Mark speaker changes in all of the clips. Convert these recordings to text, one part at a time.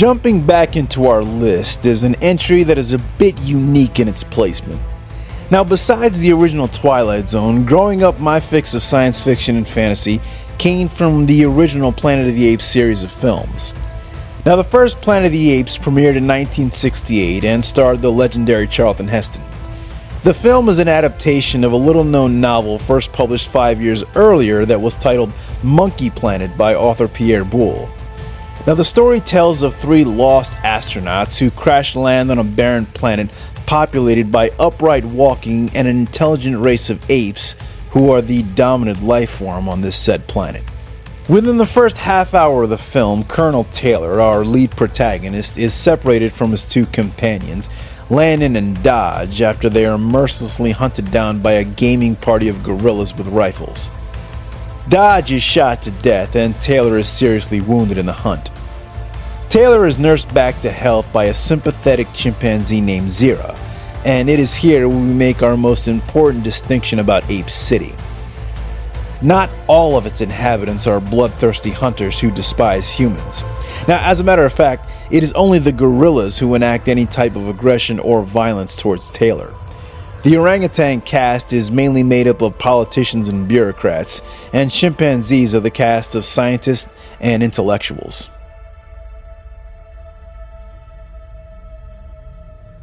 Speaker 1: Jumping back into our list is an entry that is a bit unique in its placement. Now, besides the original Twilight Zone, growing up my fix of science fiction and fantasy came from the original Planet of the Apes series of films. Now, the first Planet of the Apes premiered in 1968 and starred the legendary Charlton Heston. The film is an adaptation of a little-known novel first published 5 years earlier that was titled Monkey Planet by author Pierre Boulle. Now, the story tells of three lost astronauts who crash land on a barren planet populated by upright walking and an intelligent race of apes who are the dominant life form on this said planet. Within the first half hour of the film, Colonel Taylor, our lead protagonist, is separated from his two companions, Landon and Dodge, after they are mercilessly hunted down by a gaming party of gorillas with rifles. Dodge is shot to death and Taylor is seriously wounded in the hunt. Taylor is nursed back to health by a sympathetic chimpanzee named Zira, and it is here we make our most important distinction about Ape City. Not all of its inhabitants are bloodthirsty hunters who despise humans. Now, as a matter of fact, it is only the gorillas who enact any type of aggression or violence towards Taylor. The orangutan caste is mainly made up of politicians and bureaucrats, and chimpanzees are the caste of scientists and intellectuals.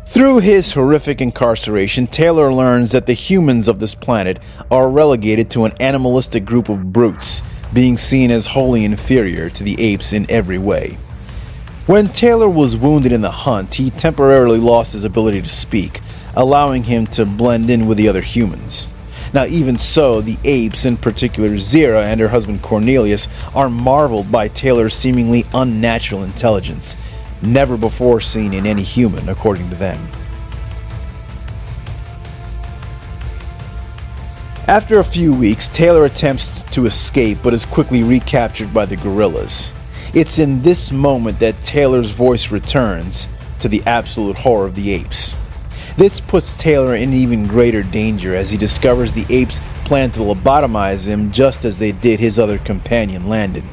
Speaker 1: Through his horrific incarceration, Taylor learns that the humans of this planet are relegated to an animalistic group of brutes, being seen as wholly inferior to the apes in every way. When Taylor was wounded in the hunt, he temporarily lost his ability to speak, allowing him to blend in with the other humans. Now, even so, the apes, in particular Zira and her husband Cornelius, are marveled by Taylor's seemingly unnatural intelligence, never before seen in any human, according to them. After a few weeks, Taylor attempts to escape but is quickly recaptured by the gorillas. It's in this moment that Taylor's voice returns, to the absolute horror of the apes. This puts Taylor in even greater danger as he discovers the apes plan to lobotomize him just as they did his other companion, Landon.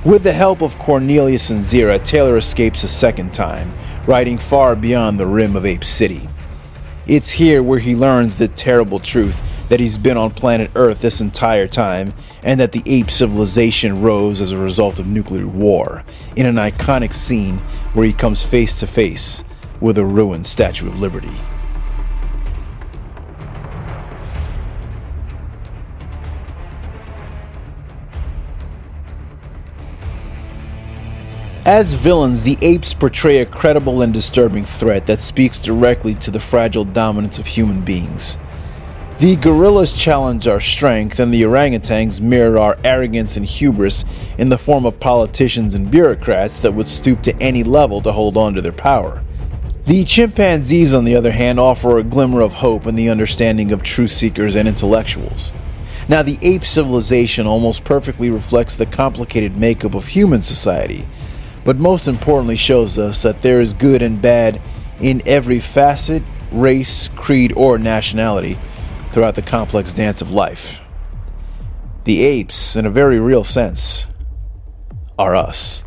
Speaker 1: With the help of Cornelius and Zira, Taylor escapes a second time, riding far beyond the rim of Ape City. It's here where he learns the terrible truth that he's been on planet Earth this entire time, and that the ape civilization rose as a result of nuclear war, in an iconic scene where he comes face to face with a ruined Statue of Liberty. As villains, the apes portray a credible and disturbing threat that speaks directly to the fragile dominance of human beings. The gorillas challenge our strength, and the orangutans mirror our arrogance and hubris in the form of politicians and bureaucrats that would stoop to any level to hold on to their power. The chimpanzees, on the other hand, offer a glimmer of hope in the understanding of truth seekers and intellectuals. Now, the ape civilization almost perfectly reflects the complicated makeup of human society, but most importantly shows us that there is good and bad in every facet, race, creed, or nationality throughout the complex dance of life. The apes, in a very real sense, are us.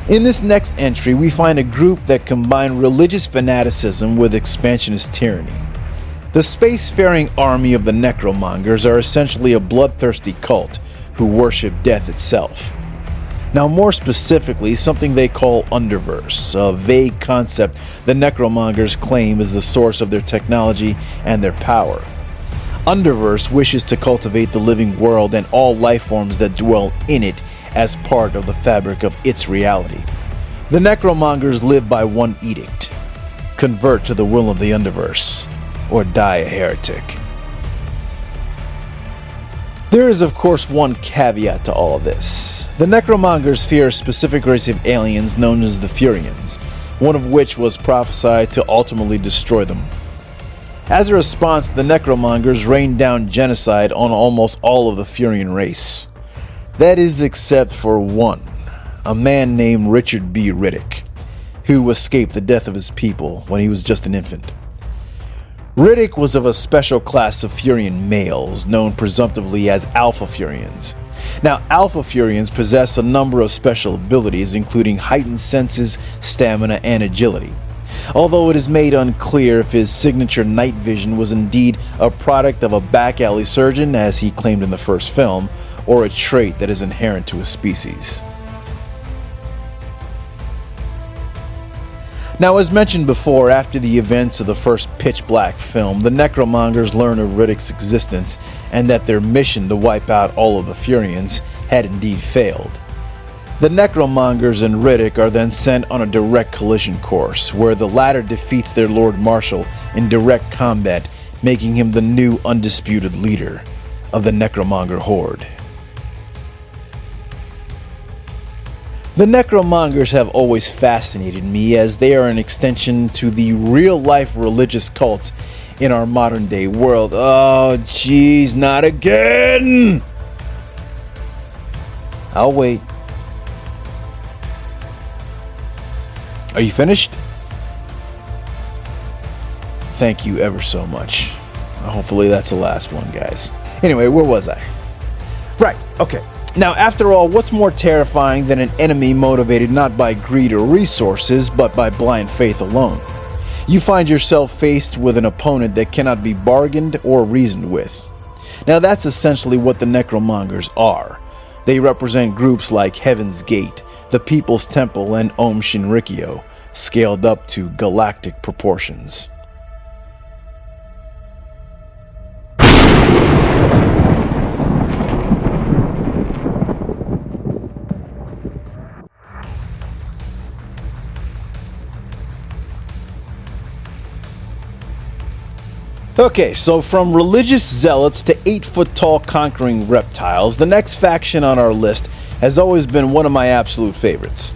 Speaker 1: In this next entry, we find a group that combine religious fanaticism with expansionist tyranny. The spacefaring army of the Necromongers are essentially a bloodthirsty cult who worship death itself. Now, more specifically, something they call Underverse, a vague concept the Necromongers claim is the source of their technology and their power. Underverse wishes to cultivate the living world and all life forms that dwell in it as part of the fabric of its reality. The Necromongers live by one edict: convert to the will of the Underverse, or die a heretic. There is, of course, one caveat to all of this. The Necromongers fear a specific race of aliens known as the Furians, one of which was prophesied to ultimately destroy them. As a response, the Necromongers rained down genocide on almost all of the Furian race. That is, except for one, a man named Richard B. Riddick, who escaped the death of his people when he was just an infant. Riddick was of a special class of Furian males, known presumptively as Alpha Furians. Now, Alpha Furians possess a number of special abilities, including heightened senses, stamina, and agility. Although it is made unclear if his signature night vision was indeed a product of a back-alley surgeon, as he claimed in the first film, or a trait that is inherent to his species. Now, as mentioned before, after the events of the first Pitch Black film, the Necromongers learn of Riddick's existence and that their mission to wipe out all of the Furians had indeed failed. The Necromongers and Riddick are then sent on a direct collision course, where the latter defeats their Lord Marshal in direct combat, making him the new undisputed leader of the Necromonger horde. The Necromongers have always fascinated me, as they are an extension to the real-life religious cults in our modern-day world. Oh, jeez, not again! I'll wait. Are you finished? Thank you ever so much. Hopefully that's the last one, guys. Anyway, where was I? Right, okay. Now, after all, what's more terrifying than an enemy motivated not by greed or resources, but by blind faith alone? You find yourself faced with an opponent that cannot be bargained or reasoned with. Now, that's essentially what the Necromongers are. They represent groups like Heaven's Gate, the People's Temple, and Om Shinrikyo, scaled up to galactic proportions. Okay, so from religious zealots to 8-foot-tall conquering reptiles, the next faction on our list has always been one of my absolute favorites.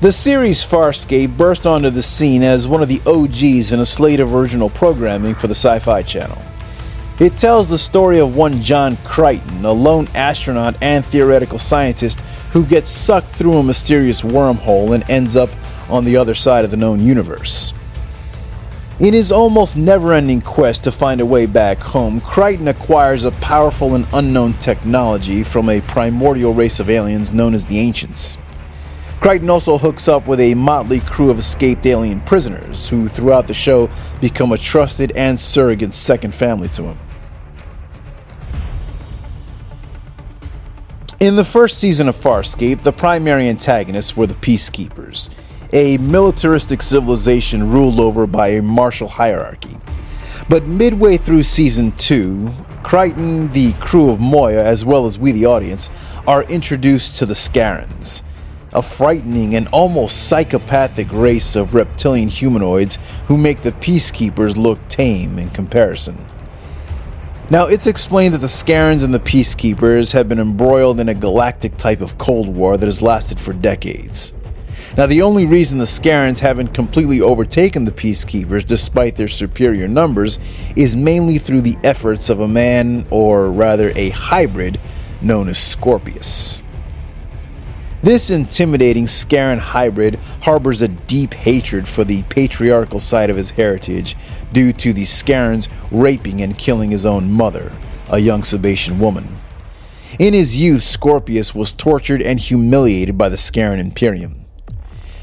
Speaker 1: The series Farscape burst onto the scene as one of the OGs in a slate of original programming for the Sci-Fi Channel. It tells the story of one John Crichton, a lone astronaut and theoretical scientist who gets sucked through a mysterious wormhole and ends up on the other side of the known universe. In his almost never-ending quest to find a way back home, Crichton acquires a powerful and unknown technology from a primordial race of aliens known as the Ancients. Crichton also hooks up with a motley crew of escaped alien prisoners, who throughout the show become a trusted and surrogate second family to him. In the first season of Farscape, the primary antagonists were the Peacekeepers, a militaristic civilization ruled over by a martial hierarchy. But midway through Season 2, Crichton, the crew of Moya, as well as we the audience, are introduced to the Scarrans, a frightening and almost psychopathic race of reptilian humanoids who make the Peacekeepers look tame in comparison. Now, it's explained that the Scarrans and the Peacekeepers have been embroiled in a galactic type of Cold War that has lasted for decades. Now, the only reason the Scarrans haven't completely overtaken the Peacekeepers, despite their superior numbers, is mainly through the efforts of a man, or rather a hybrid, known as Scorpius. This intimidating Scarran hybrid harbors a deep hatred for the patriarchal side of his heritage due to the Scarrans raping and killing his own mother, a young Sebastian woman. In his youth, Scorpius was tortured and humiliated by the Scarran Imperium.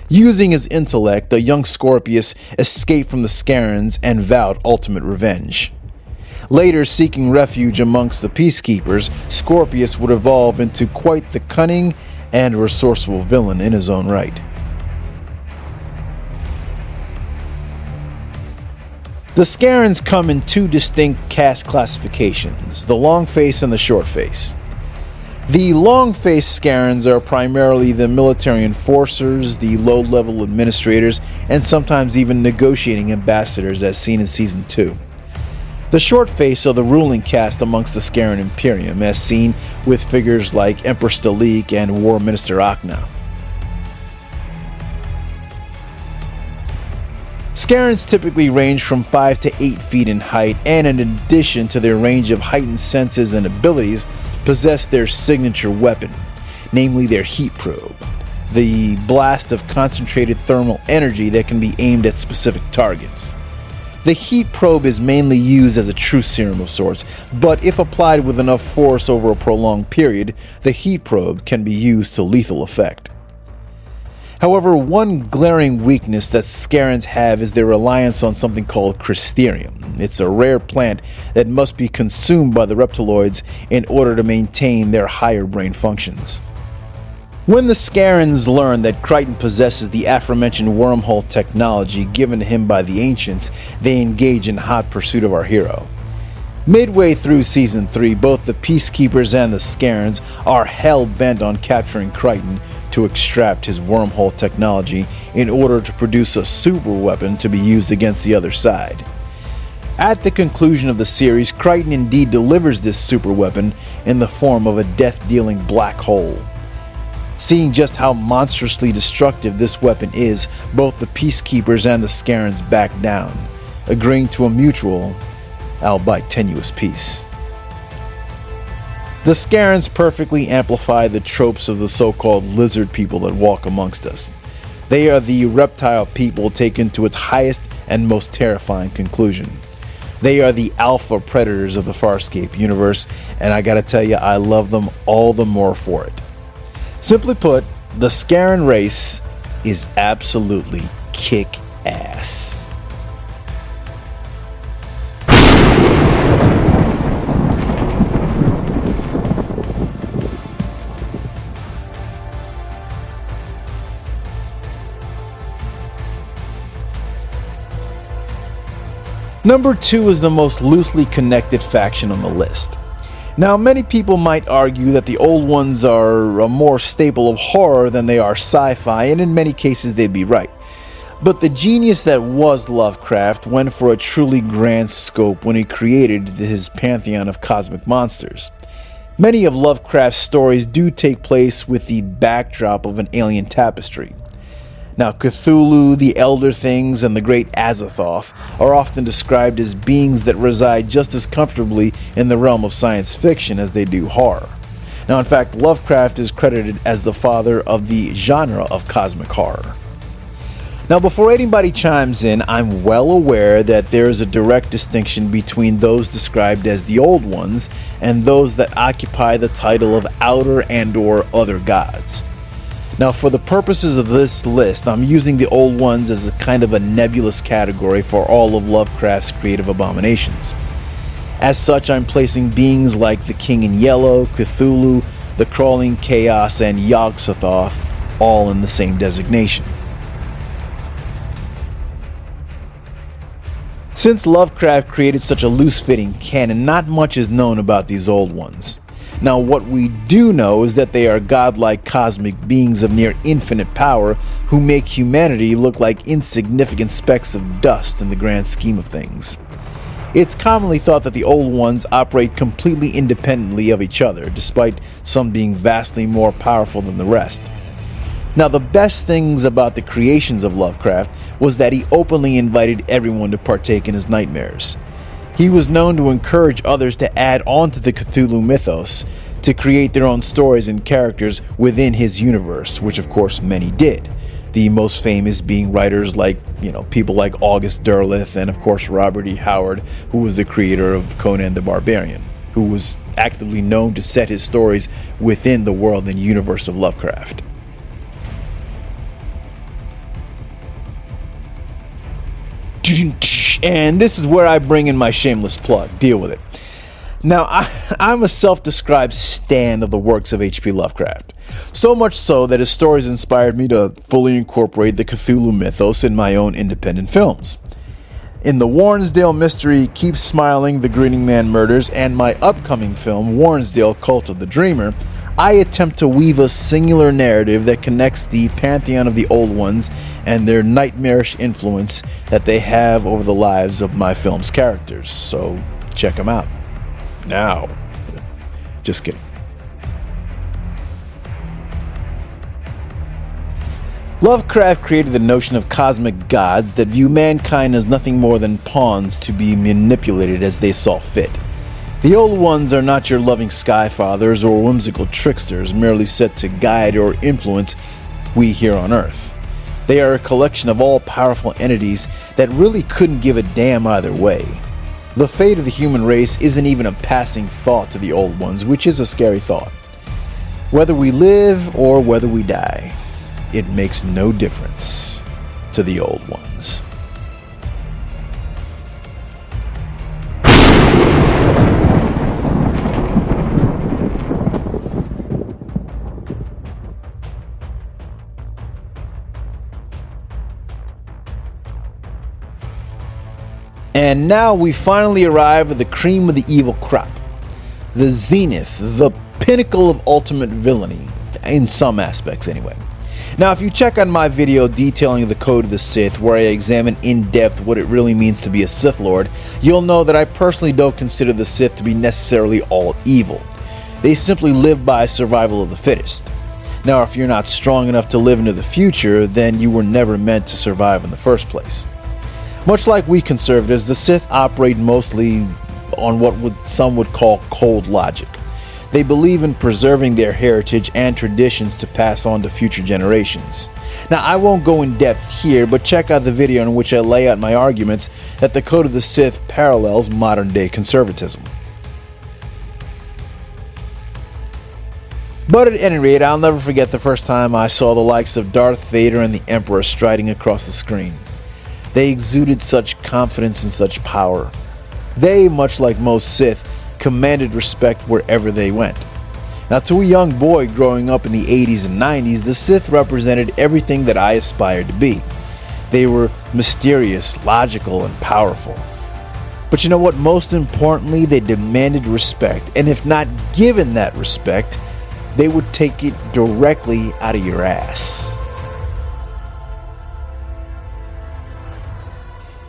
Speaker 1: Using his intellect, the young Scorpius escaped from the Scarrans and vowed ultimate revenge. Later, seeking refuge amongst the Peacekeepers, Scorpius would evolve into quite the cunning and resourceful villain in his own right. The Scarrans come in two distinct caste classifications, the long face and the short face. The long-faced Scarrans are primarily the military enforcers, the low-level administrators, and sometimes even negotiating ambassadors, as seen in Season 2. The short face are the ruling caste amongst the Scarran Imperium, as seen with figures like Empress Dalik and War Minister Akna. Scarrans typically range from 5 to 8 feet in height, and in addition to their range of heightened senses and abilities, possess their signature weapon, namely their heat probe, the blast of concentrated thermal energy that can be aimed at specific targets. The heat probe is mainly used as a truth serum of sorts, but if applied with enough force over a prolonged period, the heat probe can be used to lethal effect. However, one glaring weakness that Scarrans have is their reliance on something called Crystarium. It's a rare plant that must be consumed by the reptiloids in order to maintain their higher brain functions. When the Scarrans learn that Crichton possesses the aforementioned wormhole technology given to him by the ancients, they engage in hot pursuit of our hero. Midway through Season 3, both the Peacekeepers and the Scarrans are hell-bent on capturing Crichton to extract his wormhole technology in order to produce a super weapon to be used against the other side. At the conclusion of the series, Crichton indeed delivers this super weapon in the form of a death-dealing black hole. Seeing just how monstrously destructive this weapon is, both the Peacekeepers and the Scarrans back down, agreeing to a mutual, albeit tenuous peace. The Scarrans perfectly amplify the tropes of the so-called lizard people that walk amongst us. They are the reptile people taken to its highest and most terrifying conclusion. They are the alpha predators of the Farscape universe, and I gotta tell you, I love them all the more for it. Simply put, the Scarran race is absolutely kick-ass. Number 2 is the most loosely connected faction on the list. Now, many people might argue that the old ones are a more staple of horror than they are sci-fi, and in many cases they'd be right. But the genius that was Lovecraft went for a truly grand scope when he created his pantheon of cosmic monsters. Many of Lovecraft's stories do take place with the backdrop of an alien tapestry. Now, Cthulhu, the Elder Things, and the Great Azathoth are often described as beings that reside just as comfortably in the realm of science fiction as they do horror. Now, in fact, Lovecraft is credited as the father of the genre of cosmic horror. Now, before anybody chimes in, I'm well aware that there is a direct distinction between those described as the Old Ones and those that occupy the title of Outer and/or Other Gods. Now, for the purposes of this list, I'm using the Old Ones as a kind of a nebulous category for all of Lovecraft's creative abominations. As such, I'm placing beings like the King in Yellow, Cthulhu, the Crawling Chaos, and Yog-Sothoth all in the same designation. Since Lovecraft created such a loose-fitting canon, not much is known about these Old Ones. Now, what we do know is that they are godlike cosmic beings of near infinite power who make humanity look like insignificant specks of dust in the grand scheme of things. It's commonly thought that the Old Ones operate completely independently of each other, despite some being vastly more powerful than the rest. Now, the best things about the creations of Lovecraft was that he openly invited everyone to partake in his nightmares. He was known to encourage others to add on to the Cthulhu mythos, to create their own stories and characters within his universe, which of course many did. The most famous being writers like, people like August Derleth and of course Robert E. Howard, who was the creator of Conan the Barbarian, who was actively known to set his stories within the world and universe of Lovecraft. And this is where I bring in my shameless plug. Deal with it. Now, I'm a self-described stan of the works of H.P. Lovecraft. So much so that his stories inspired me to fully incorporate the Cthulhu mythos in my own independent films. In the Warrensdale mystery Keep Smiling, The Grinning Man Murders, and my upcoming film, Warrensdale Cult of the Dreamer, I attempt to weave a singular narrative that connects the pantheon of the Old Ones and their nightmarish influence that they have over the lives of my film's characters. So, check them out. Now. Just kidding. Lovecraft created the notion of cosmic gods that view mankind as nothing more than pawns to be manipulated as they saw fit. The Old Ones are not your loving sky fathers or whimsical tricksters merely set to guide or influence we here on Earth. They are a collection of all-powerful entities that really couldn't give a damn either way. The fate of the human race isn't even a passing thought to the Old Ones, which is a scary thought. Whether we live or whether we die, it makes no difference to the Old Ones. And now we finally arrive at the cream of the evil crop. The zenith, the pinnacle of ultimate villainy, in some aspects anyway. Now if you check on my video detailing the Code of the Sith, where I examine in depth what it really means to be a Sith Lord, you'll know that I personally don't consider the Sith to be necessarily all evil. They simply live by survival of the fittest. Now if you're not strong enough to live into the future, then you were never meant to survive in the first place. Much like we conservatives, the Sith operate mostly on what some would call cold logic. They believe in preserving their heritage and traditions to pass on to future generations. Now I won't go in depth here, but check out the video in which I lay out my arguments that the Code of the Sith parallels modern day conservatism. But at any rate, I'll never forget the first time I saw the likes of Darth Vader and the Emperor striding across the screen. They exuded such confidence and such power. They, much like most Sith, commanded respect wherever they went. Now to a young boy growing up in the 80s and 90s, the Sith represented everything that I aspired to be. They were mysterious, logical, and powerful. But you know what? Most importantly, they demanded respect, and if not given that respect, they would take it directly out of your ass.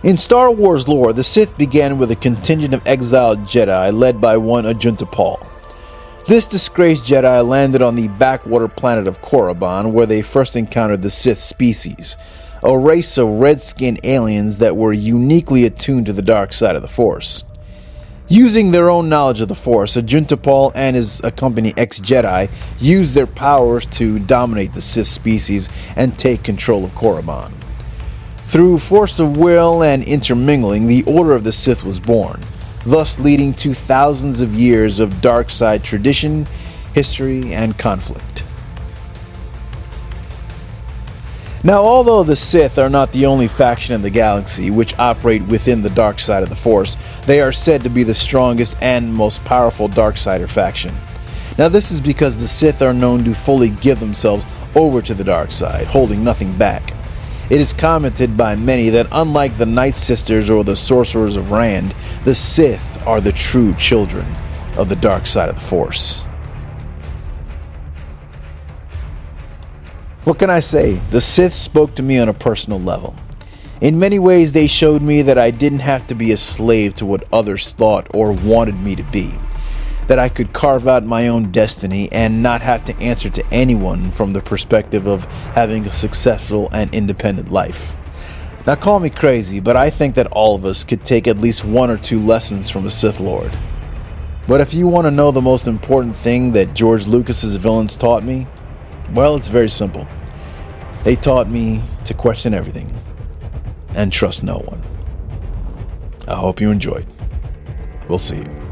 Speaker 1: In Star Wars lore, the Sith began with a contingent of exiled Jedi led by one Ajunta Pall. This disgraced Jedi landed on the backwater planet of Korriban, where they first encountered the Sith species, a race of red-skinned aliens that were uniquely attuned to the dark side of the Force. Using their own knowledge of the Force, Ajunta Pall and his accompanying ex-Jedi used their powers to dominate the Sith species and take control of Korriban. Through force of will and intermingling, the Order of the Sith was born, thus leading to thousands of years of dark side tradition, history, and conflict. Now, although the Sith are not the only faction in the galaxy which operate within the dark side of the Force, they are said to be the strongest and most powerful Darksider faction. Now, this is because the Sith are known to fully give themselves over to the dark side, holding nothing back. It is commented by many that unlike the Night Sisters or the Sorcerers of Rand, the Sith are the true children of the dark side of the Force. What can I say? The Sith spoke to me on a personal level. In many ways, they showed me that I didn't have to be a slave to what others thought or wanted me to be. That I could carve out my own destiny and not have to answer to anyone from the perspective of having a successful and independent life. Now call me crazy, but I think that all of us could take at least one or two lessons from a Sith Lord. But if you want to know the most important thing that George Lucas's villains taught me, well, it's very simple. They taught me to question everything and trust no one. I hope you enjoyed. We'll see you.